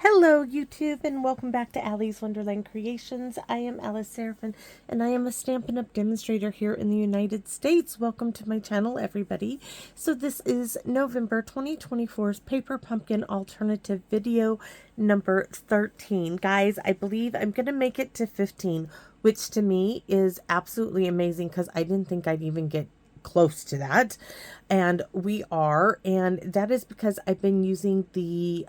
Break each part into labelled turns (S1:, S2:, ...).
S1: Hello YouTube and welcome back to Allie's Wonderland Creations. I am Alice Seraphin and I am a Stampin' Up! Demonstrator here in the United States. Welcome to my channel everybody. So this is November 2024's Paper Pumpkin Alternative video number 13. Guys, I believe I'm going to make it to 15, which to me is absolutely amazing because I didn't think I'd even get close to that. And we are, and that is because I've been using the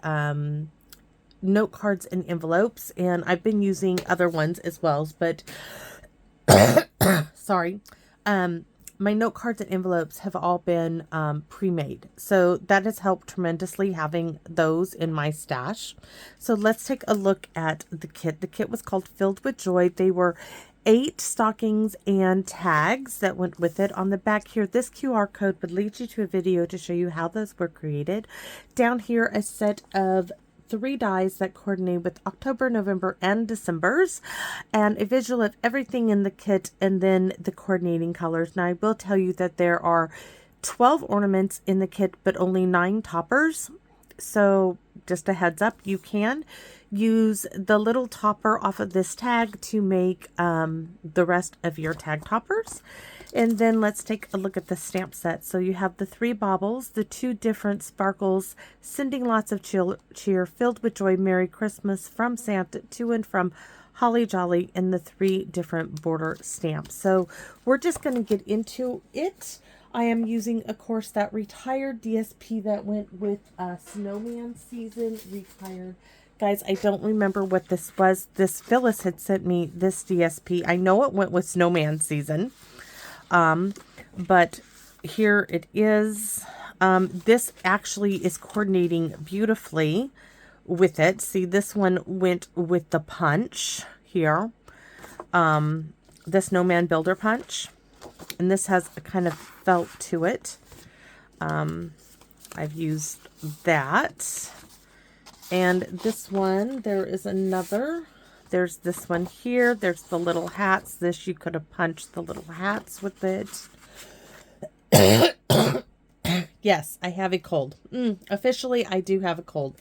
S1: note cards and envelopes, and I've been using other ones as well, but sorry, my note cards and envelopes have all been pre-made, so that has helped tremendously having those in my stash. So let's take a look at the kit. The kit was called Filled with Joy. They were 8 stockings and tags that went with it. On the back here, this QR code would lead you to a video to show you how those were created. Down here, a set of 3 dies that coordinate with October, November, and December's, and a visual of everything in the kit, and then the coordinating colors. Now, I will tell you that there are 12 ornaments in the kit, but only 9 toppers. So just a heads up, you can use the little topper off of this tag to make the rest of your tag toppers. And then let's take a look at the stamp set. So you have the 3 baubles, the 2 different sparkles, sending lots of cheer, filled with joy, Merry Christmas, from Santa, to and from, Holly Jolly, and the 3 different border stamps. So we're just going to get into it. I am using, of course, that retired DSP that went with Snowman Season Retired. Guys, I don't remember what this was. Phyllis had sent me this DSP. I know it went with Snowman Season. But here it is. This actually is coordinating beautifully with it. See, this one went with the punch here. The Snowman Builder Punch. And this has a kind of felt to it. I've used that. And this one, there is another. There's this one here. There's the little hats. This, you could have punched the little hats with it. Yes, I have a cold. Officially, I do have a cold.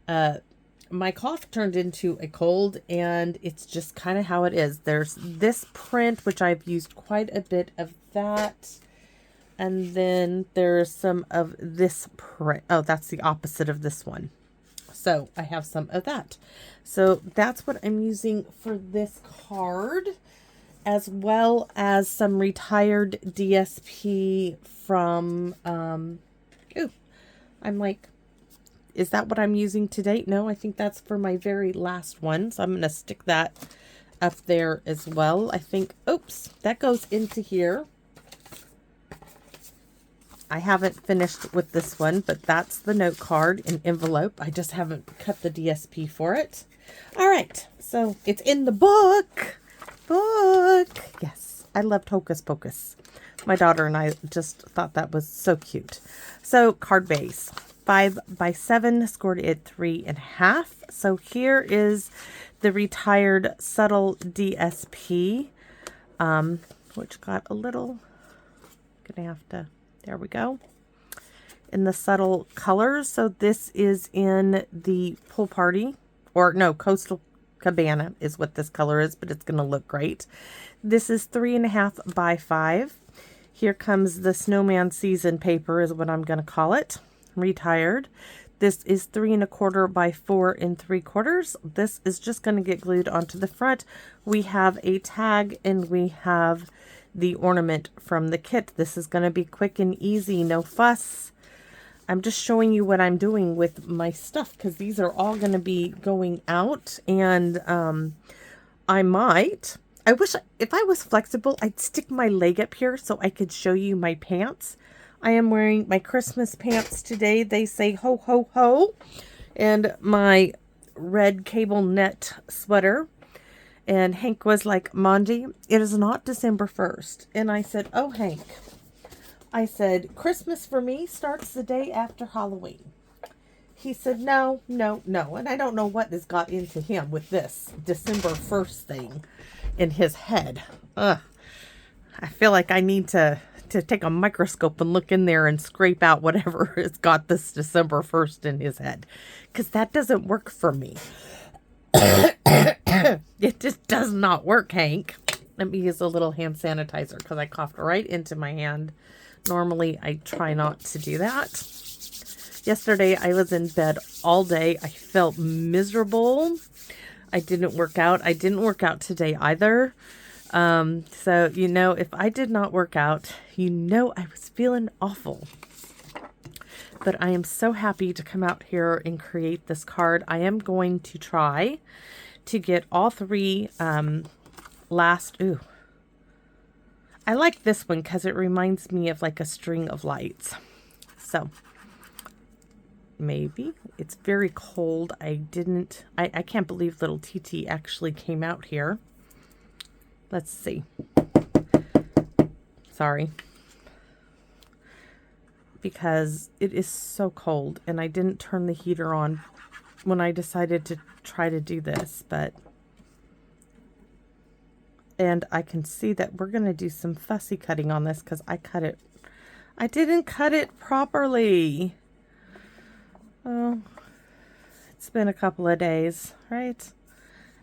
S1: My cough turned into a cold, and it's just kind of how it is. There's this print, which I've used quite a bit of that. And then there's some of this print. Oh, that's the opposite of this one. So I have some of that. So that's what I'm using for this card, as well as some retired DSP from, ooh, I'm like, is that what I'm using to date? No, I think that's for my very last one. So I'm going to stick that up there as well. I think, oops, that goes into here. I haven't finished with this one, but that's the note card in envelope. I just haven't cut the DSP for it. All right, so it's in the book. Yes, I loved Hocus Pocus. My daughter and I just thought that was so cute. So card base, 5 by 7, scored at 3.5. So here is the retired subtle DSP, which got a little, gonna have to, there we go, in the subtle colors. So this is in the Pool Party, or no, Coastal Cabana is what this color is, but it's going to look great. This is 3.5 by 5. Here comes the Snowman Season paper is what I'm going to call it, retired. This is 3.25 by 4 3/4. This is just going to get glued onto the front. We have a tag and we have the ornament from the kit. This is going to be quick and easy, no fuss. I'm just showing you what I'm doing with my stuff because these are all going to be going out, and I wish if I was flexible, I'd stick my leg up here so I could show you my pants. I am wearing my Christmas pants today. They say ho ho ho, and my red cable net sweater. And Hank was like, Mandy, it is not December 1st. And I said, oh, Hank. I said, Christmas for me starts the day after Halloween. He said, no, no, no. And I don't know what has got into him with this December 1st thing in his head. I feel like I need to to take a microscope and look in there and scrape out whatever has got this December 1st in his head. Because that doesn't work for me. It just does not work, Hank. Let me use a little hand sanitizer because I coughed right into my hand. Normally, I try not to do that. Yesterday, I was in bed all day. I felt miserable. I didn't work out. I didn't work out today either. So, you know, if I did not work out, you know I was feeling awful. But I am so happy to come out here and create this card. I am going to try to get all three ooh. I like this one because it reminds me of like a string of lights. So, maybe. It's very cold. I can't believe little TT actually came out here. Let's see. Sorry. Because it is so cold and I didn't turn the heater on when I decided to try to do this, and I can see that we're going to do some fussy cutting on this because I didn't cut it properly. Oh, it's been a couple of days, right?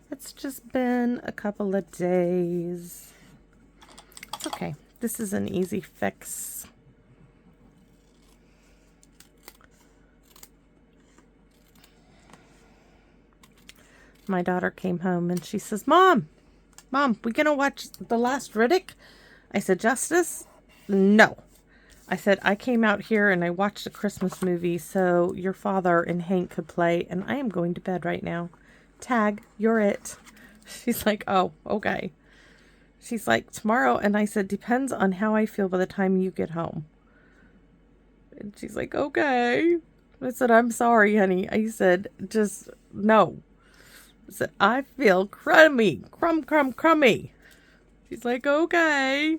S1: It's just been a couple of days. Okay, this is an easy fix. My daughter came home and she says, Mom, we gonna watch The Last Riddick? I said, Justice? No. I said, I came out here and I watched a Christmas movie so your father and Hank could play, and I am going to bed right now. Tag, you're it. She's like, oh, okay. She's like, tomorrow. And I said, depends on how I feel by the time you get home. And she's like, okay. I said, I'm sorry, honey. I said, just no. I said, I feel crummy. Crummy. She's like, okay.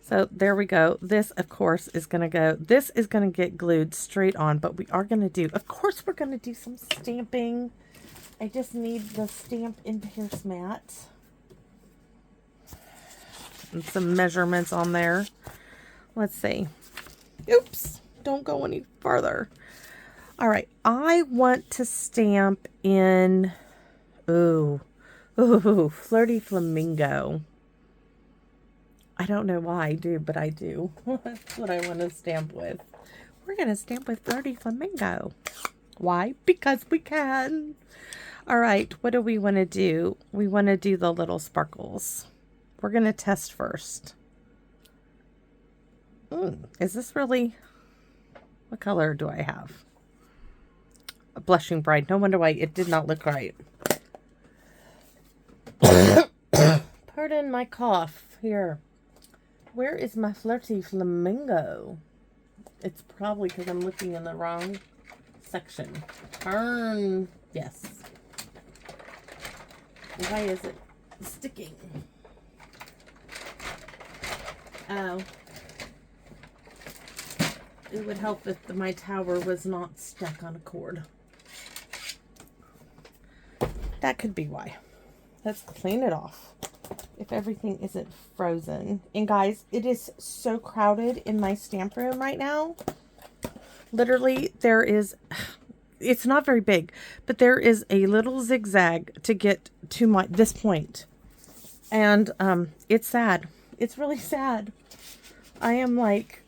S1: So there we go. This, of course, is going to go. This is going to get glued straight on, but we are going to do, of course, we're going to do some stamping. I just need the stamp in Pierce mat. And some measurements on there. Let's see. Oops. Don't go any farther. All right. I want to stamp in, Flirty Flamingo. I don't know why I do, but I do. That's what I want to stamp with. We're going to stamp with Flirty Flamingo. Why? Because we can. All right, what do we want to do? We want to do the little sparkles. We're going to test first. Is this really... What color do I have? A Blushing Bride. No wonder why it did not look right. Pardon my cough. Here. Where is my Flirty Flamingo? It's probably because I'm looking in the wrong section. Turn. Yes. Why is it sticking? Oh. It would help if my tower was not stuck on a cord. That could be why. Let's clean it off. If everything isn't frozen. And guys, it is so crowded in my stamp room right now. Literally, there is, it's not very big, but there is a little zigzag to get to this point. And it's sad. It's really sad. I am like,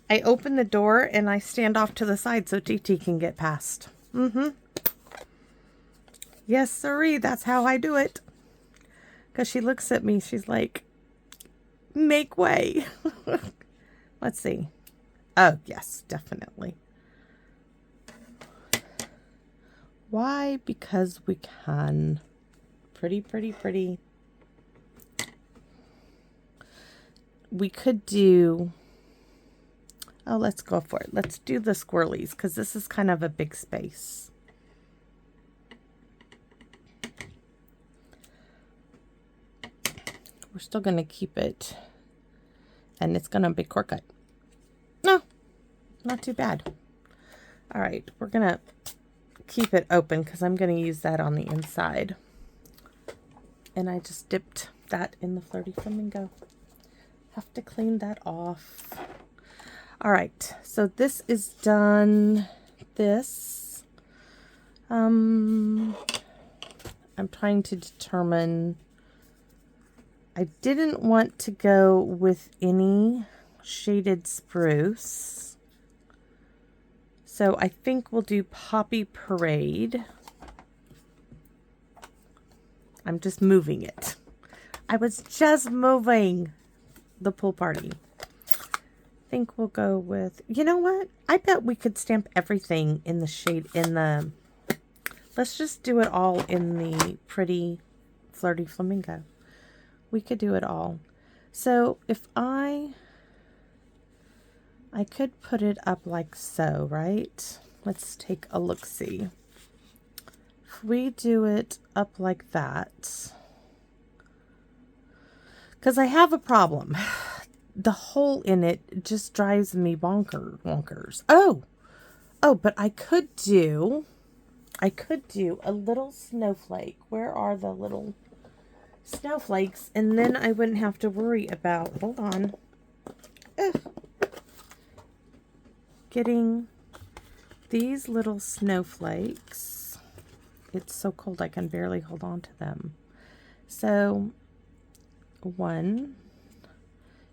S1: I open the door and I stand off to the side so TT can get past. Yes, sirree, that's how I do it. Because she looks at me, she's like, make way. Let's see. Oh, yes, definitely. Why? Because we can. Pretty. We could do... Oh, let's go for it. Let's do the squirrelies, because this is kind of a big space. We're still going to keep it. And it's going to be core cut. No, not too bad. All right, we're going to keep it open because I'm going to use that on the inside. And I just dipped that in the Flirty Flamingo. Have to clean that off. All right, so this is done. This, I'm trying to determine, I didn't want to go with any shaded spruce. So I think we'll do Poppy Parade. I'm just moving it. I was just moving the pool party. I think we'll go with, you know what? I bet we could stamp everything in the shade, let's just do it all in the pretty Flirty Flamingo. We could do it all. So if I could put it up like so, right? Let's take a look-see. If we do it up like that, because I have a problem. The hole in it just drives me bonkers. Oh, but I could do a little snowflake. Where are the little snowflakes? And then I wouldn't have to worry about, hold on, getting these little snowflakes. It's so cold I can barely hold on to them. So one,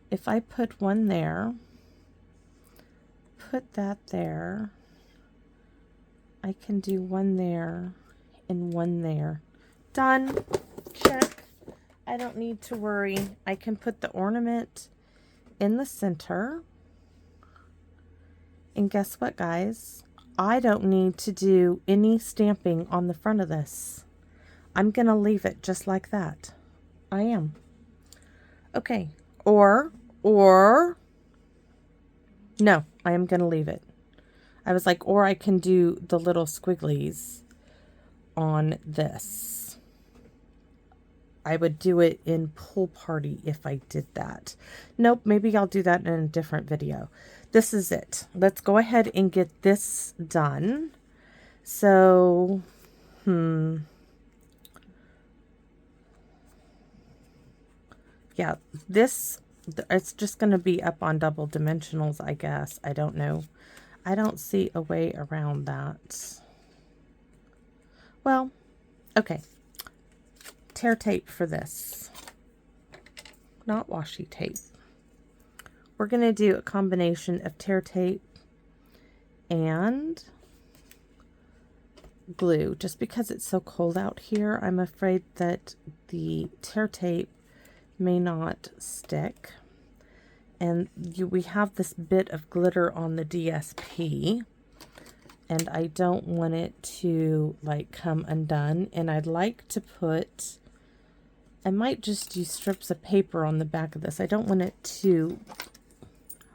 S1: if I put one there, put that there, I can do one there and one there. Done. Check. I don't need to worry. I can put the ornament in the center. And guess what, guys? I don't need to do any stamping on the front of this. I'm going to leave it just like that. I am. Okay. Or, no, I am going to leave it. I was like, or I can do the little squigglies on this. I would do it in Pool Party if I did that. Nope, maybe I'll do that in a different video. This is it. Let's go ahead and get this done. So, yeah, this, it's just going to be up on double dimensionals, I guess. I don't know. I don't see a way around that. Well, okay. Tear tape for this. Not washi tape. We're going to do a combination of tear tape and glue. Just because it's so cold out here, I'm afraid that the tear tape may not stick. And we have this bit of glitter on the DSP. And I don't want it to like come undone. And I'd like to put, I might just do strips of paper on the back of this. I don't want it too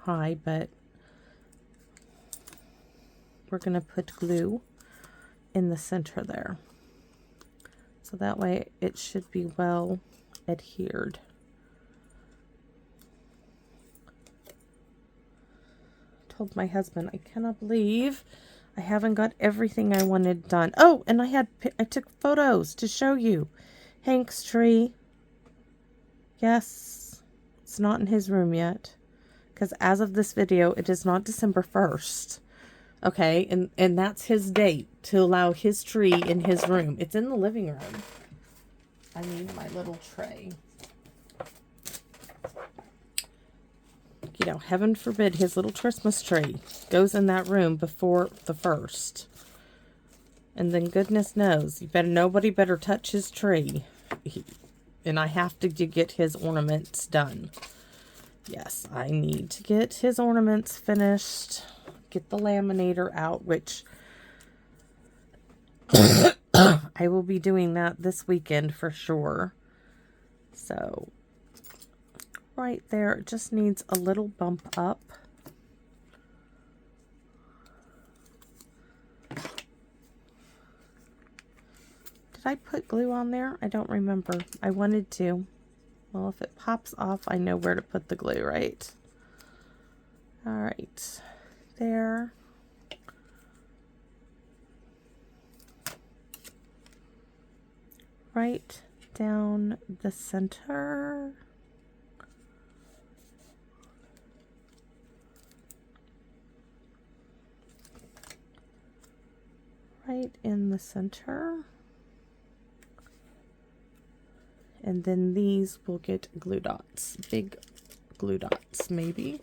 S1: high, but we're going to put glue in the center there. So that way it should be well adhered. Told my husband, I cannot believe I haven't got everything I wanted done. Oh, and I took photos to show you. Hank's tree. Yes, it's not in his room yet. Because as of this video, it is not December 1st. Okay, and that's his date to allow his tree in his room. It's in the living room. I need my little tray. You know, heaven forbid his little Christmas tree goes in that room before the 1st. And then goodness knows, nobody better touch his tree. And I have to get his ornaments done. Yes, I need to get his ornaments finished. Get the laminator out, which I will be doing that this weekend for sure. So right there, it just needs a little bump up. Did I put glue on there? I don't remember. I wanted to. Well, if it pops off, I know where to put the glue, right? All right. There. Right down the center. Right in the center. And then these will get glue dots, big glue dots maybe.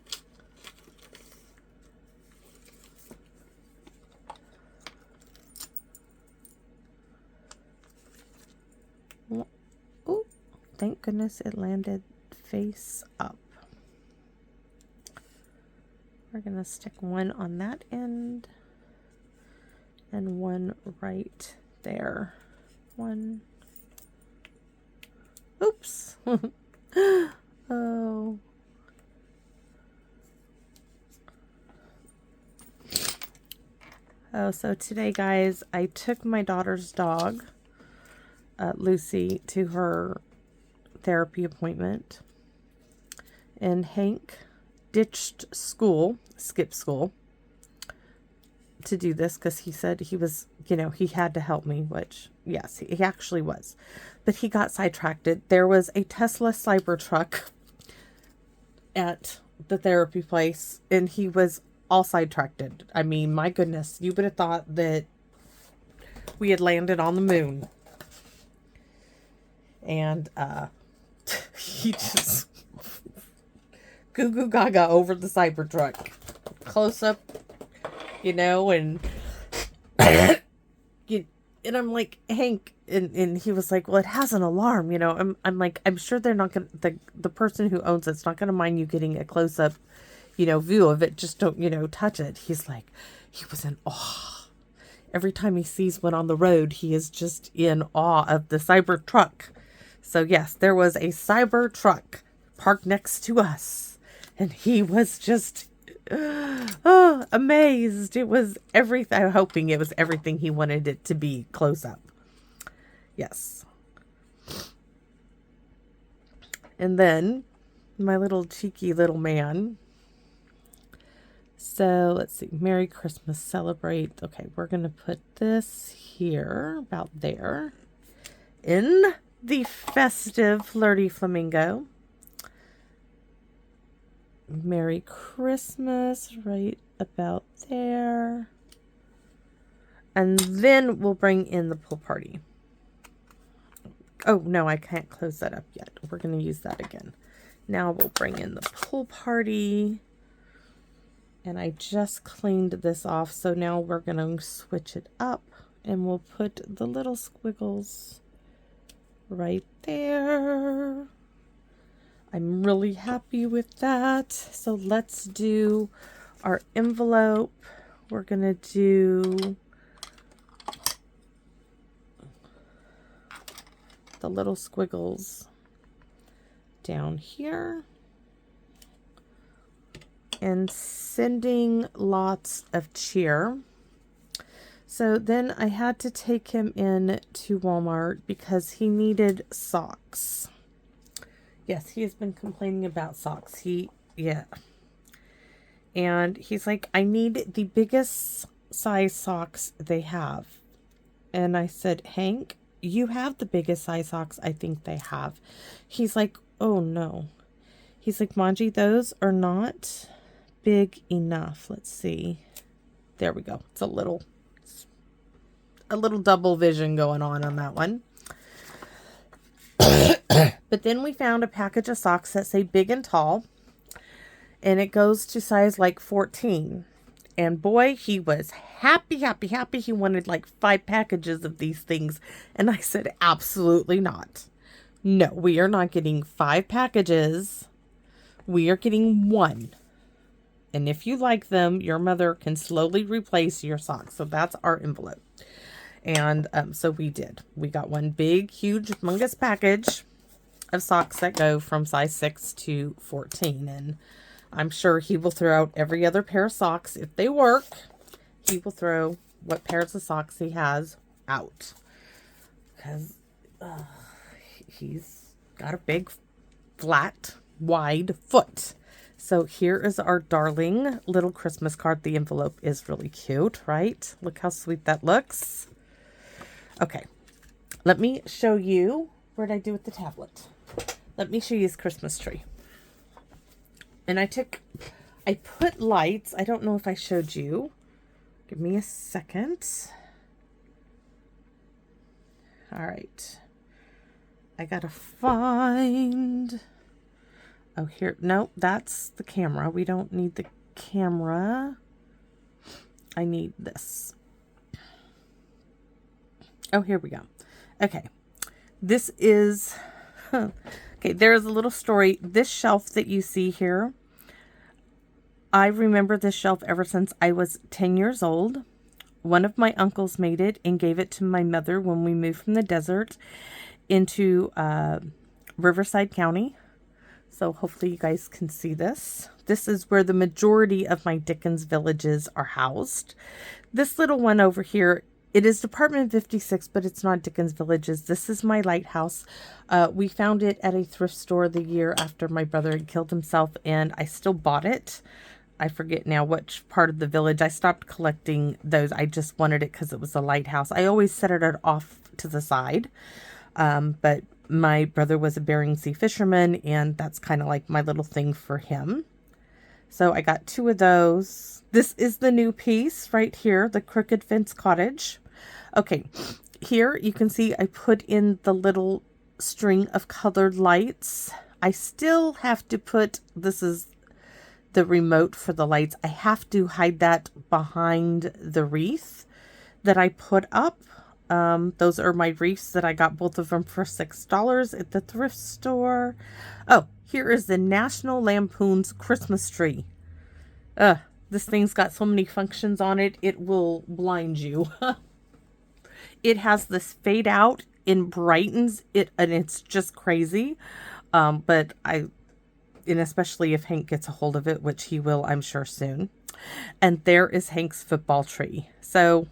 S1: Oh, thank goodness it landed face up. We're gonna stick one on that end and one right there. One. Oops. Oh. Oh, so today, guys, I took my daughter's dog, Lucy, to her therapy appointment. And Hank ditched school, skipped school, to do this because he said he was, you know, he had to help me, which, yes, he actually was. But he got sidetracked. There was a Tesla Cybertruck at the therapy place, and he was all sidetracked. I mean, my goodness, you would have thought that we had landed on the moon. And he just goo goo gaga over the Cybertruck. Close up, you know, and and I'm like, Hank, and he was like, well, it has an alarm, you know. I'm like, I'm sure they're not going to, the person who owns it's not going to mind you getting a close up, you know, view of it. Just don't, you know, touch it. He's like, he was in awe. Every time he sees one on the road, he is just in awe of the Cybertruck. So yes, there was a Cybertruck parked next to us, and he was just amazed. It was everything. I'm hoping it was everything he wanted it to be close up. Yes. And then my little cheeky little man. So let's see. Merry Christmas, celebrate. Okay, we're going to put this here, about there, in the festive flirty flamingo. Merry Christmas right about there. And then we'll bring in the pool party. Oh, no, I can't close that up yet. We're going to use that again. Now we'll bring in the pool party. And I just cleaned this off, so now we're going to switch it up. And we'll put the little squiggles right there. I'm really happy with that. So let's do our envelope. We're going to do the little squiggles down here. And sending lots of cheer. So then I had to take him in to Walmart because he needed socks. Yes, he has been complaining about socks. Yeah. And he's like, I need the biggest size socks they have. And I said, Hank, you have the biggest size socks I think they have. He's like, oh no. He's like, Manji, those are not big enough. Let's see. There we go. It's a little double vision going on that one. But then we found a package of socks that say big and tall, and it goes to size like 14. And boy, he was happy. He wanted like 5 packages of these things. And I said, absolutely not. No, we are not getting 5 packages. We are getting 1. And if you like them, your mother can slowly replace your socks. So that's our envelope. And so we did. We got one big, huge, humongous package of socks that go from size 6 to 14. And I'm sure he will throw out every other pair of socks. If they work, he will throw what pairs of socks he has out. Because he's got a big, flat, wide foot. So here is our darling little Christmas card. The envelope is really cute, right? Look how sweet that looks. Okay, let me show you what'd I do with the tablet? Let me show you his Christmas tree. And I put lights. I don't know if I showed you. Give me a second. All right. I gotta find... Oh, here. No, that's the camera. We don't need the camera. I need this. Oh, here we go. Okay. This is... Okay, there's a little story. This shelf that you see here, I remember this shelf ever since I was 10 years old. One of my uncles made it and gave it to my mother when we moved from the desert into Riverside County. So hopefully you guys can see this. This is where the majority of my Dickens villages are housed. This little one over here, it is Department 56, but it's not Dickens Villages. This is my lighthouse. We found it at a thrift store the year after my brother had killed himself, and I still bought it. I forget now which part of the village. I stopped collecting those. I just wanted it because it was a lighthouse. I always set it off to the side, but my brother was a Bering Sea fisherman, and that's kind of like my little thing for him. So I got 2 of those. This is the new piece right here, the Crooked Fence Cottage. Okay, here you can see I put in the little string of colored lights. I still have to put, this is the remote for the lights. I have to hide that behind the wreath that I put up. Those are my wreaths that I got both of them for $6 at the thrift store. Oh, here is the National Lampoon's Christmas tree. This thing's got so many functions on it, it will blind you. It has this fade out and brightens it, and it's just crazy. But and especially if Hank gets a hold of it, which he will, I'm sure, soon. And there is Hank's football tree. So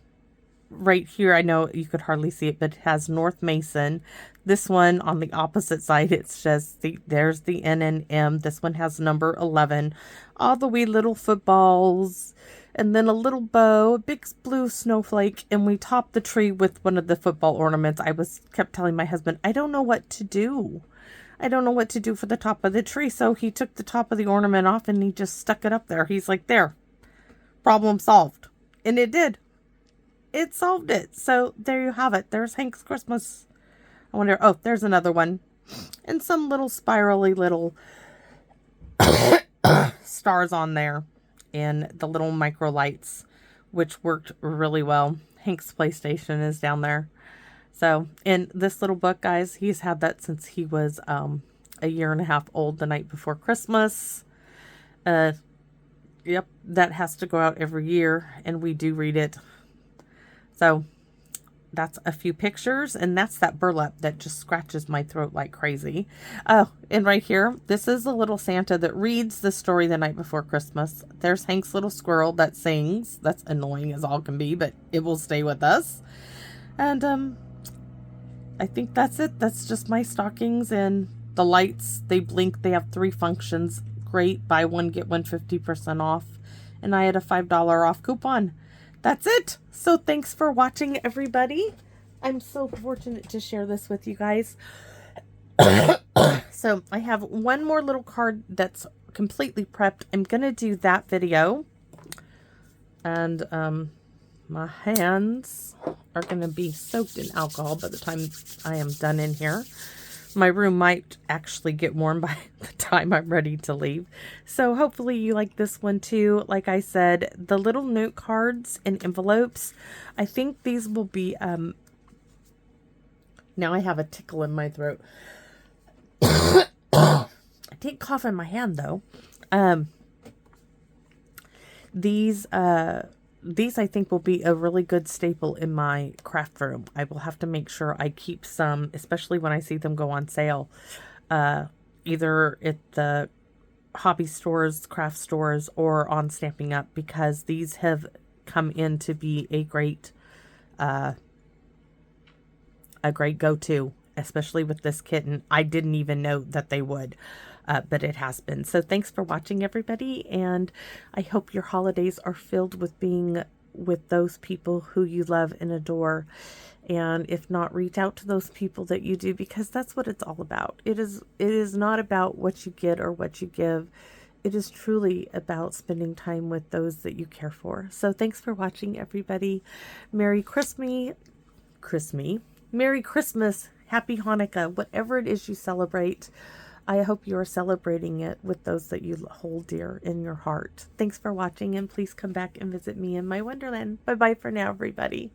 S1: right here, I know you could hardly see it, but it has North Mason. This one on the opposite side, it's just there's the N and M. This one has number 11. All the wee little footballs, and then a little bow, a big blue snowflake, and we topped the tree with one of the football ornaments. I kept telling my husband, I don't know what to do. I don't know what to do for the top of the tree. So he took the top of the ornament off and he just stuck it up there. He's like, there, problem solved. And it did. It solved it. So there you have it. There's Hank's Christmas. I wonder, oh, there's another one. And some little spirally little stars on there. And the little micro lights, which worked really well. Hank's PlayStation is down there. So, in this little book, guys, he's had that since he was a 1.5 years old the night before Christmas. Yep, that has to go out every year, and we do read it. So, that's a few pictures, and that's that burlap that just scratches my throat like crazy. Oh, and right here, this is a little Santa that reads the story the night before Christmas. There's Hank's little squirrel that sings. That's annoying as all can be, but it will stay with us. And, I think that's it. That's just my stockings, and the lights, they blink. They have 3 functions. Great. Buy one, get one 50% off. And I had a $5 off coupon. That's it. So thanks for watching, everybody. I'm so fortunate to share this with you guys. So I have one more little card that's completely prepped. I'm going to do that video. And, my hands are going to be soaked in alcohol by the time I am done in here. My room might actually get warm by the time I'm ready to leave. So hopefully you like this one too. Like I said, the little note cards and envelopes, I think these will be, now I have a tickle in my throat. I didn't cough in my hand though. These I think will be a really good staple in my craft room. I will have to make sure I keep some, especially when I see them go on sale, either at the hobby stores, craft stores, or on Stamping Up, because these have come in to be a great go-to, especially with this kitten. I didn't even know that they would. But it has been. So thanks for watching, everybody, and I hope your holidays are filled with being with those people who you love and adore. And if not, reach out to those people that you do, because that's what it's all about. It is not about what you get or what you give. It is truly about spending time with those that you care for. So thanks for watching, everybody. Merry Christmas, Merry Christmas, Happy Hanukkah, whatever it is you celebrate. I hope you are celebrating it with those that you hold dear in your heart. Thanks for watching, and please come back and visit me in my wonderland. Bye-bye for now, everybody.